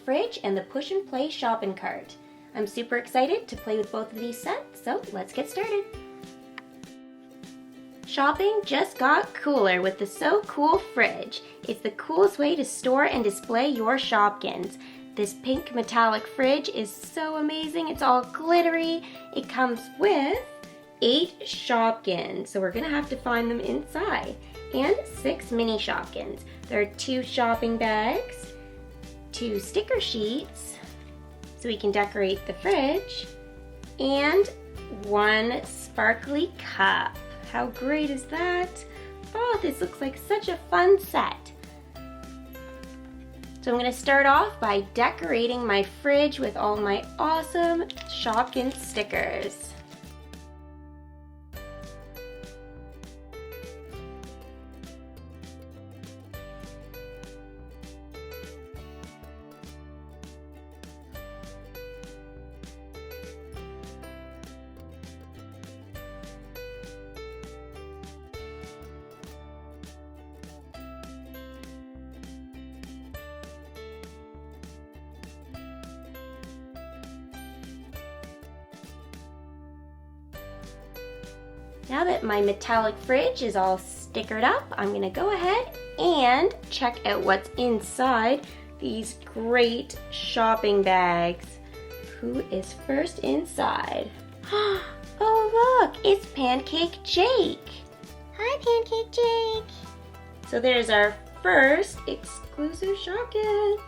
fridge and the push and play shopping cart. I'm super excited to play with both of these sets, so let's get started. Shopping just got cooler with the So Cool fridge. It's the coolest way to store and display your Shopkins. This pink metallic fridge is so amazing. It's all glittery. It comes with 8 Shopkins, so we're gonna have to find them inside, and 6 mini Shopkins. There are 2 shopping bags, 2 sticker sheets, so we can decorate the fridge, and 1 sparkly cup. How great is that? Oh, this looks like such a fun set. So I'm gonna start off by decorating my fridge with all my awesome Shopkins stickers. Now that my metallic fridge is all stickered up, I'm gonna go ahead and check out what's inside these great shopping bags. Who is first inside? Oh look, it's Pancake Jake. Hi, Pancake Jake. So there's our first exclusive Shopkins.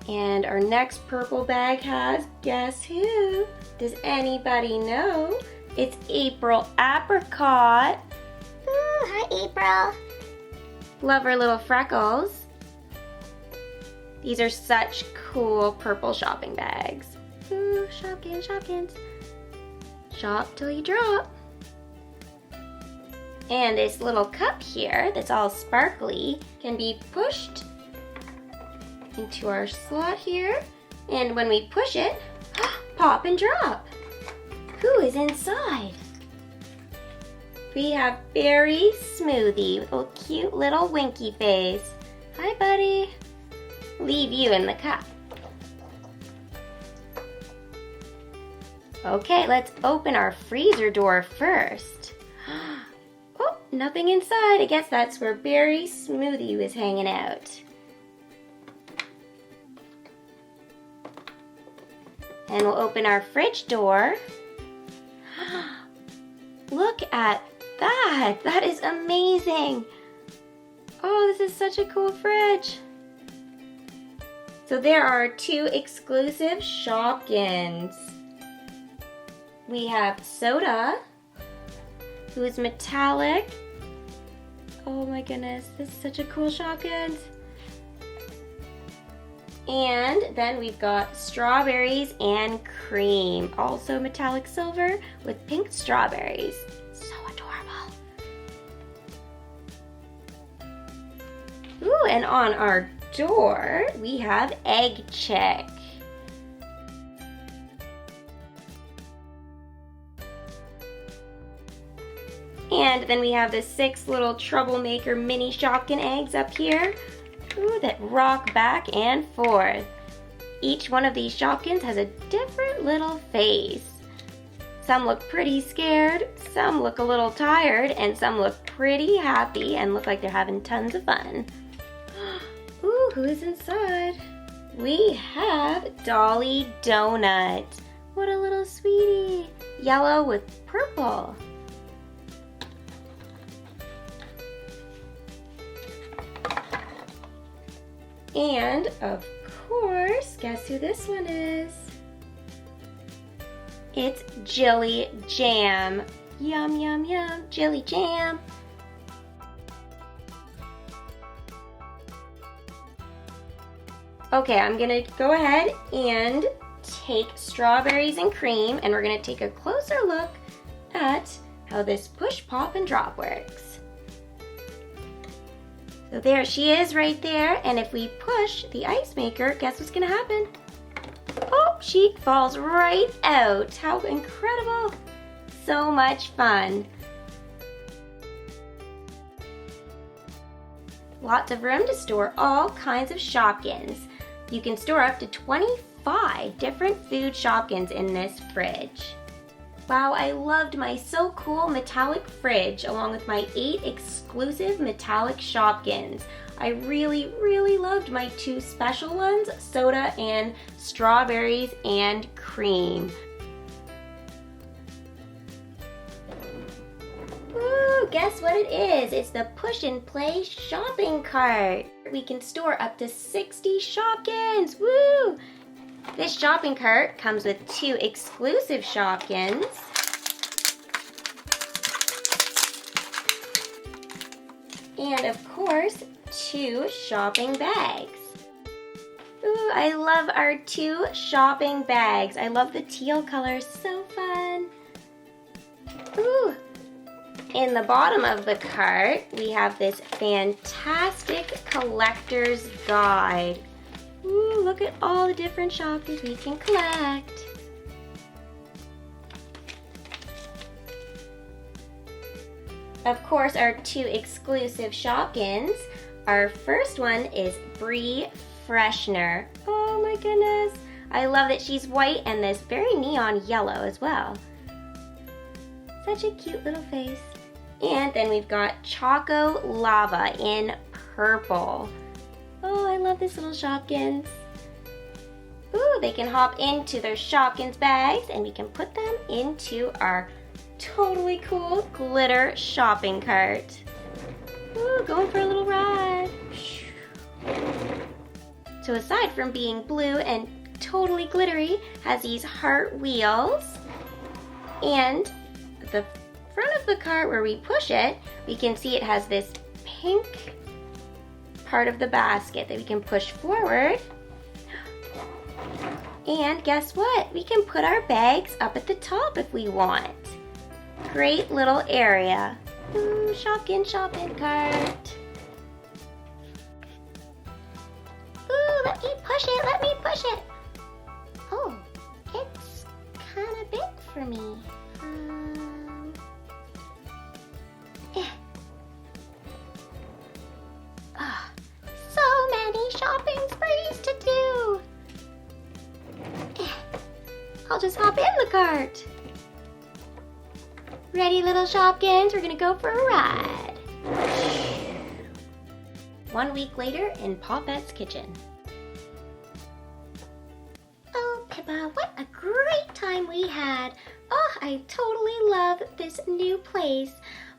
And our next purple bag has, guess who? Does anybody know? It's April Apricot. Ooh, hi, April. Love her little freckles. These are such cool purple shopping bags. Ooh, Shopkins, Shopkins. Shop till you drop. And this little cup here that's all sparkly can be pushed into our slot here, and when we push it, pop and drop. Who is inside? We have Berry Smoothie with a cute little winky face. Hi, buddy. Leave you in the cup. Okay, let's open our freezer door first. Oh, nothing inside. I guess that's where Berry Smoothie was hanging out. And we'll open our fridge door. Look at that! That is amazing! Oh, this is such a cool fridge. So there are 2 exclusive Shopkins. We have Soda, who is metallic. Oh my goodness, this is such a cool Shopkins. And then we've got strawberries and cream, also metallic silver with pink strawberries. So adorable. Ooh, and on our door, we have Egg Chick. And then we have the 6 little troublemaker mini Shopkin eggs up here. Ooh, that rock back and forth. Each one of these Shopkins has a different little face. Some look pretty scared, some look a little tired, and some look pretty happy and look like they're having tons of fun. Ooh, who is inside? We have Dolly Donut. What a little sweetie. Yellow with purple. And of course, guess who this one is? It's Jilly Jam. Yum, yum, yum, Jilly Jam. Okay, I'm gonna go ahead and take strawberries and cream, and we're gonna take a closer look at how this push, pop, and drop works. So there she is right there, and if we push the ice maker, guess what's gonna happen? Oh, she falls right out. How incredible. So much fun. Lots of room to store all kinds of Shopkins. You can store up to 25 different food Shopkins in this fridge. Wow, I loved my so cool metallic fridge along with my 8 exclusive metallic Shopkins. I really, really loved my 2 special ones, soda and strawberries and cream. Ooh, guess what it is? It's the Push and Play Shopping Cart. We can store up to 60 Shopkins, woo! This shopping cart comes with 2 exclusive Shopkins. And of course, 2 shopping bags. Ooh, I love our 2 shopping bags. I love the teal color, so fun. Ooh. In the bottom of the cart, we have this fantastic collector's guide. Ooh, look at all the different Shopkins we can collect. Of course, our 2 exclusive Shopkins. Our first one is Brie Freshener. Oh my goodness. I love that she's white and this very neon yellow as well. Such a cute little face. And then we've got Choco Lava in purple. Oh, I love this little Shopkins. Ooh, they can hop into their Shopkins bags and we can put them into our totally cool glitter shopping cart. Ooh, going for a little ride. So aside from being blue and totally glittery, has these heart wheels. And the front of the cart where we push it, we can see it has this pink part of the basket that we can push forward. And guess what? We can put our bags up at the top if we want. Great little area. Ooh, shopping cart. Ooh, let me push it, let me push it. Oh, it's kind of big for me. Ah, so many shopping sprees to do. I'll just hop in the cart. Ready, little Shopkins? We're gonna go for a ride. 1 week later in Popette's kitchen. Oh, Pippa, what a great time we had. Oh, I totally love this new place.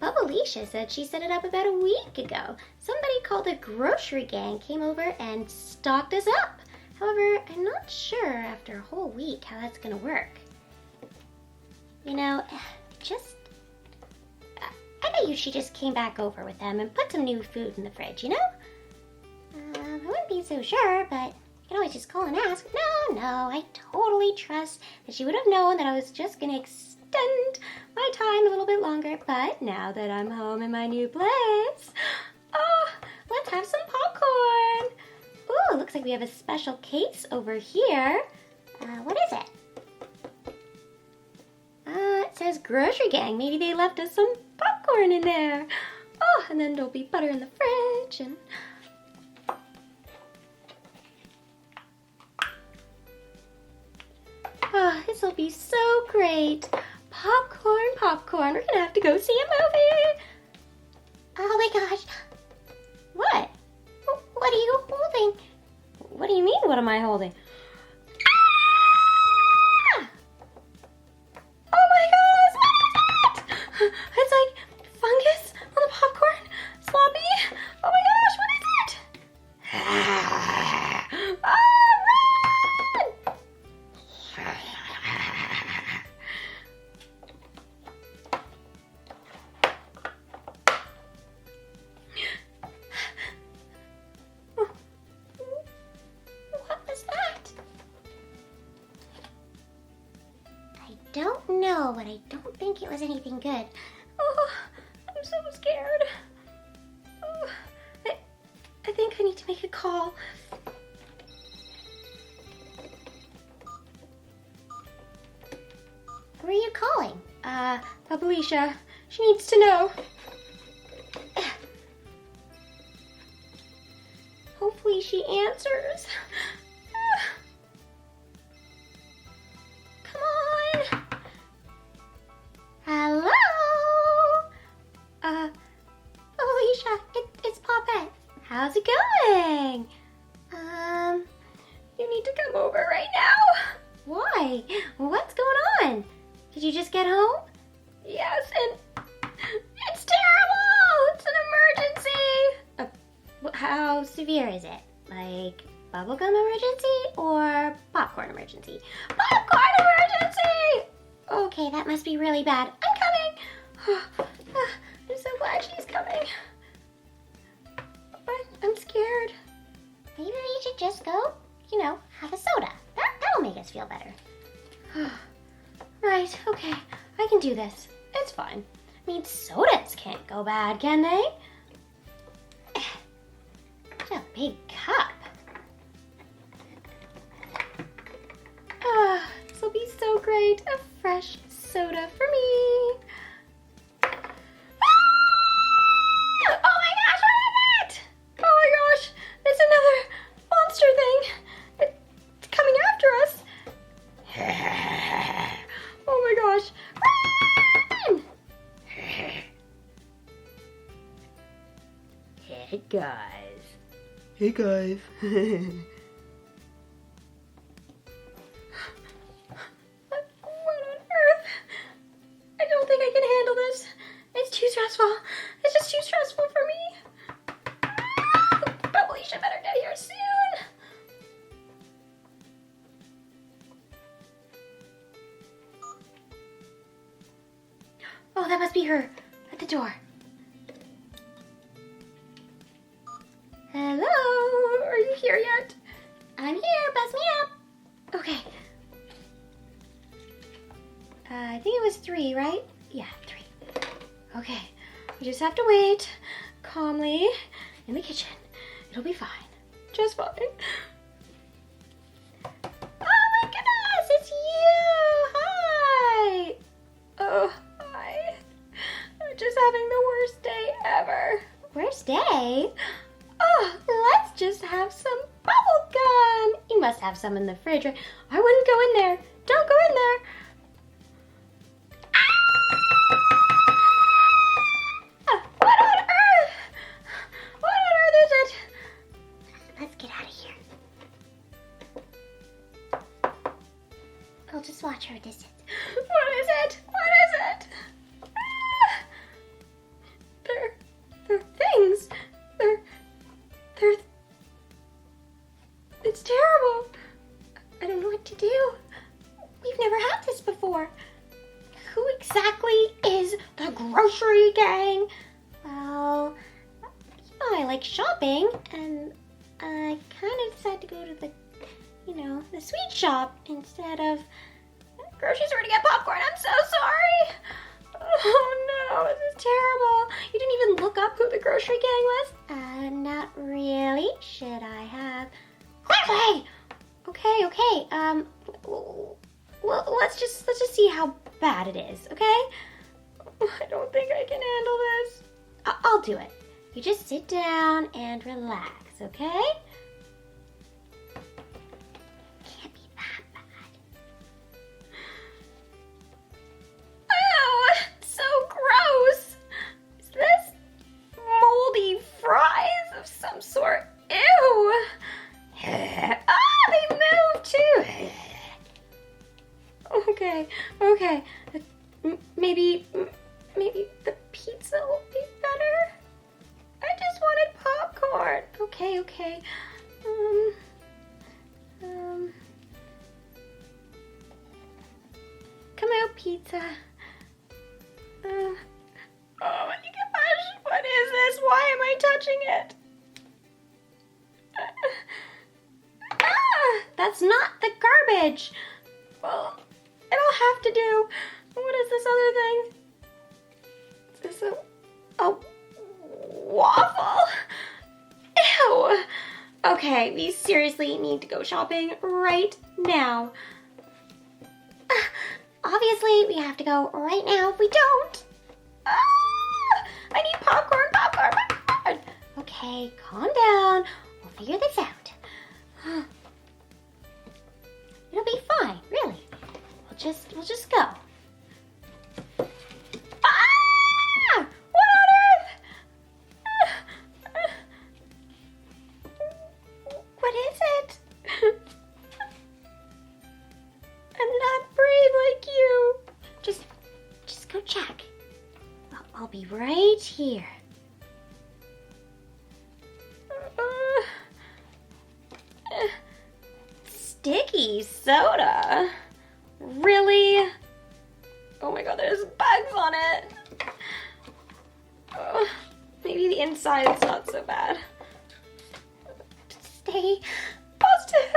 Bubbleisha said she set it up about a week ago. Somebody called the Grocery Gang came over and stocked us up. However, I'm not sure after a whole week how that's gonna work. You know, I bet you she just came back over with them and put some new food in the fridge, you know? I wouldn't be so sure, but you can always just call and ask. No, I totally trust that she would have known that I was just gonna extend my time a little bit longer. But now that I'm home in my new place, oh, let's have some popcorn. Ooh, looks like we have a special case over here. What is it? It says Grocery Gang. Maybe they left us some popcorn in there. Oh, and then there'll be butter in the fridge and... Oh, this will be so great. Popcorn. We're gonna have to go see a movie. Oh my gosh. What? What are you holding? What do you mean, what am I holding? Ah! Oh my gosh, what is that? It's like fungus on the popcorn. Sloppy. Oh my gosh, what is it? Ah, run! Don't know, but I don't think it was anything good. Oh, I'm so scared. Oh, I think I need to make a call. Who are you calling? Bubbleisha. She needs to know. she answers. Come on. Hello? Bubbleisha, it's Popette. How's it going? You need to come over right now. Why? What's going on? Did you just get home? Yes, and it's terrible. It's an emergency. How severe is it? Like bubblegum emergency or popcorn emergency? Popcorn emergency! Okay, that must be really bad. I'm coming. I'm so glad she's coming. But I'm scared. Maybe we should just go, have a soda. That'll make us feel better. Right, okay. I can do this. It's fine. I mean, sodas can't go bad, can they? What a big cup. This will be so great. A fresh soda for me. Oh my gosh, what is it? Oh my gosh, it's another monster thing. It's coming after us. Oh my gosh. Run! Hey guys. Hey guys. What on earth? I don't think I can handle this. It's too stressful. It's just too stressful for me. Bubbleisha better get here soon. Oh, that must be her at the door. Hello, are you here yet? I'm here, buzz me up. Okay. I think it was 3, right? Yeah, 3. Okay, we just have to wait calmly in the kitchen. It'll be fine. Just fine. Oh my goodness, it's you! Hi! Oh, hi. I'm just having the worst day ever. Worst day? Oh, let's just have some bubble gum. You must have some in the fridge, right? I wouldn't go in there. Don't go in there. What on earth? What on earth is it? Let's get out of here. I'll just watch her distance. What is it? What is it? They're things. It's terrible. I don't know what to do. We've never had this before. Who exactly is the grocery gang? Well, I like shopping, and I kind of decided to go to the sweet shop instead of grocery store to get popcorn. I'm so sorry. Oh no, this is terrible. You didn't even look up who the grocery gang was? Not really. Should I have? Quickly! Okay. Well, let's just see how bad it is, okay? I don't think I can handle this. I'll do it. You just sit down and relax, okay? Can't be that bad. Ew, so gross. Is this moldy fries of some sort? Ew. They moved too. Okay. Maybe the pizza will be better. I just wanted popcorn. Okay. Come out, pizza. Oh my gosh, what is this? Why am I touching it? That's not the garbage. Well, it'll have to do. What is this other thing? Is this a waffle? Ew. Okay, we seriously need to go shopping right now. Obviously, we have to go right now. If we don't, I need popcorn. okay, calm down. We'll figure this out. It'll be fine, really. We'll just go. Ah! What on earth? What is it? I'm not brave like you. Just go check. I'll be right here. Sticky soda? Really? Oh my god, there's bugs on it. Oh, maybe the inside's not so bad. Stay Positive.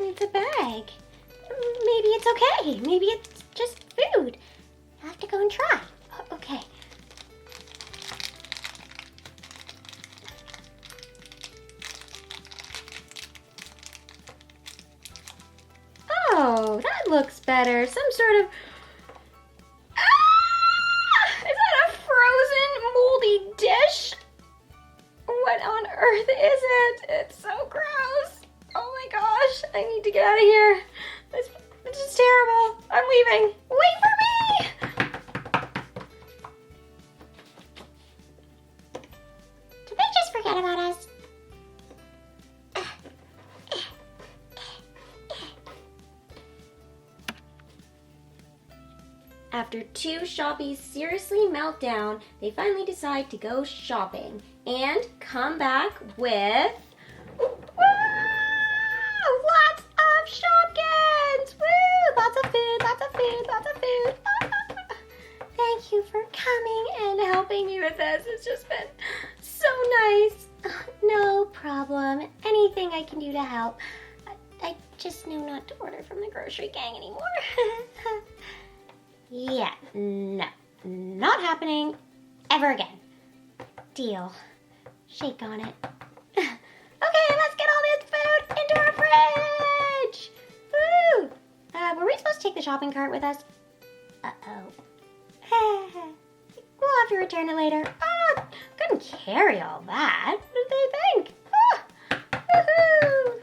It's a bag. Maybe it's okay. Maybe it's just food. I'll have to go and try. Okay. Oh, that looks better. Some sort of... Ah! Is that a frozen moldy dish? What on earth is it? It's so gross. Oh my gosh, I need to get out of here. This is terrible. I'm leaving. Wait for me! Did they just forget about us? After two shoppies seriously melt down, they finally decide to go shopping and come back with lots of Shopkins! Woo! Lots of food, lots of food, lots of food. Thank you for coming and helping me with this. It's just been so nice. No problem. Anything I can do to help. I just know not to order from the grocery gang anymore. Yeah, no. Not happening ever again. Deal. Shake on it. Okay, let's get all this food into our fridge! Woo! Were we supposed to take the shopping cart with us? Uh-oh. We'll have to return it later. Couldn't carry all that. What did they think? Woohoo!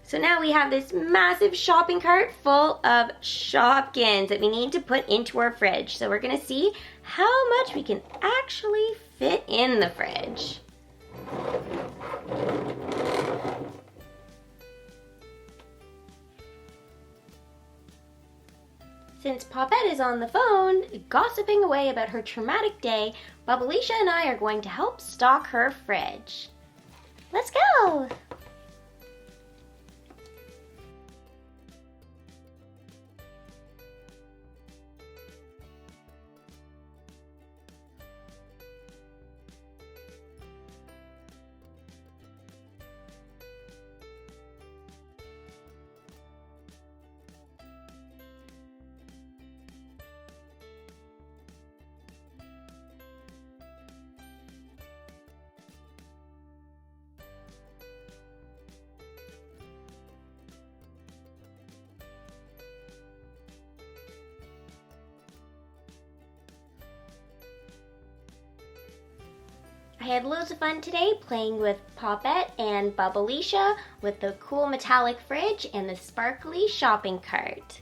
So now we have this massive shopping cart full of Shopkins that we need to put into our fridge. So we're gonna see how much we can actually fit in the fridge. Since Popette is on the phone, gossiping away about her traumatic day, Bubbleisha and I are going to help stock her fridge. Let's go! I had loads of fun today playing with Popette and Bubbleisha with the cool metallic fridge and the sparkly shopping cart.